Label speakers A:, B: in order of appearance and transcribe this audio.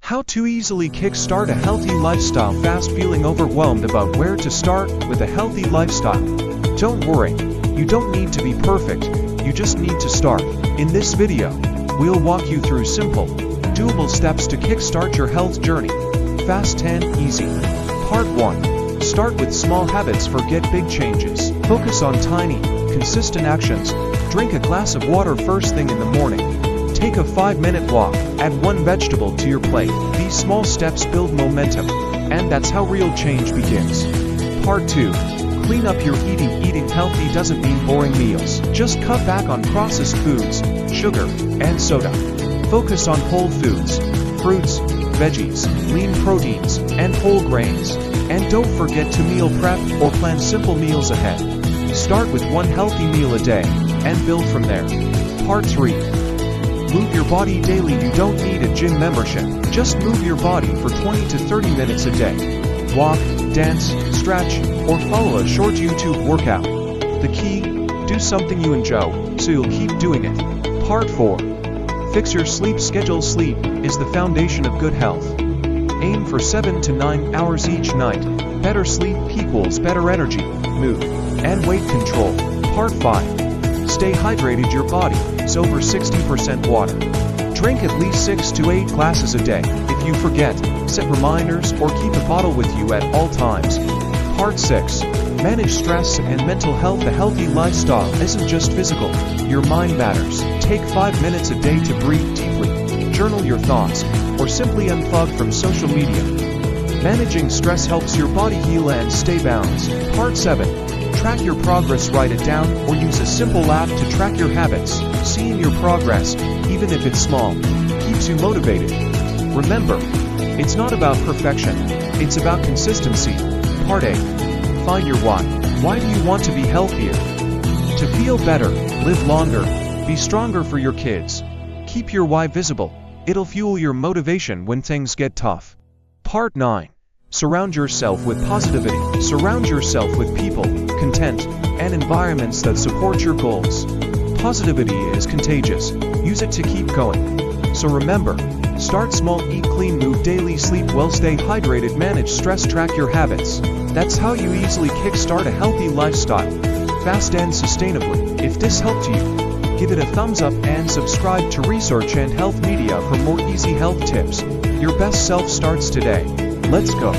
A: How to easily kickstart a healthy lifestyle. Fast feeling overwhelmed about where to start with a healthy lifestyle? Don't worry, you don't need to be perfect, you just need to start. In this video, we'll walk you through simple, doable steps to kickstart your health journey. Fast and easy. Part 1. Start with small habits, forget big changes. Focus on tiny, consistent actions. Drink a glass of water first thing in the morning. Take a 5-minute walk, add one vegetable to your plate. These small steps build momentum, and that's how real change begins. Part 2. Clean up your eating. Eating healthy doesn't mean boring meals. Just cut back on processed foods, sugar, and soda. Focus on whole foods, fruits, veggies, lean proteins, and whole grains. And don't forget to meal prep or plan simple meals ahead. Start with one healthy meal a day, and build from there. Part 3. Move your body daily. You don't need a gym membership. Just move your body for 20 to 30 minutes a day. Walk, dance, stretch, or follow a short YouTube workout. The key, do something you enjoy, so you'll keep doing it. Part 4. Fix your sleep schedule. Sleep is the foundation of good health. Aim for 7 to 9 hours each night. Better sleep equals better energy, mood, and weight control. Part 5. Stay hydrated. Your body is over 60% water. Drink at least 6 to 8 glasses a day. If you forget, set reminders or keep a bottle with you at all times. Part 6. Manage stress and mental health. A healthy lifestyle isn't just physical. Your mind matters. Take 5 minutes a day to breathe deeply, journal your thoughts, or simply unplug from social media. Managing stress helps your body heal and stay balanced. Part 7. Track your progress. Write it down or use a simple app to track your habits. Seeing your progress, even if it's small, keeps you motivated. Remember, it's not about perfection, it's about consistency. Part 8. Find your why. Why do you want to be healthier? To feel better, live longer, be stronger for your kids. Keep your why visible. It'll fuel your motivation when things get tough. Part 9. Surround yourself with positivity. Surround yourself with people, content, and environments that support your goals. Positivity is contagious. Use it to keep going. So remember, start small, eat clean, move daily, sleep well, stay hydrated, manage stress, track your habits. That's how you easily kickstart a healthy lifestyle, fast and sustainably. If this helped you, give it a thumbs up and subscribe to Research and Health Media for more easy health tips. Your best self starts today. Let's go.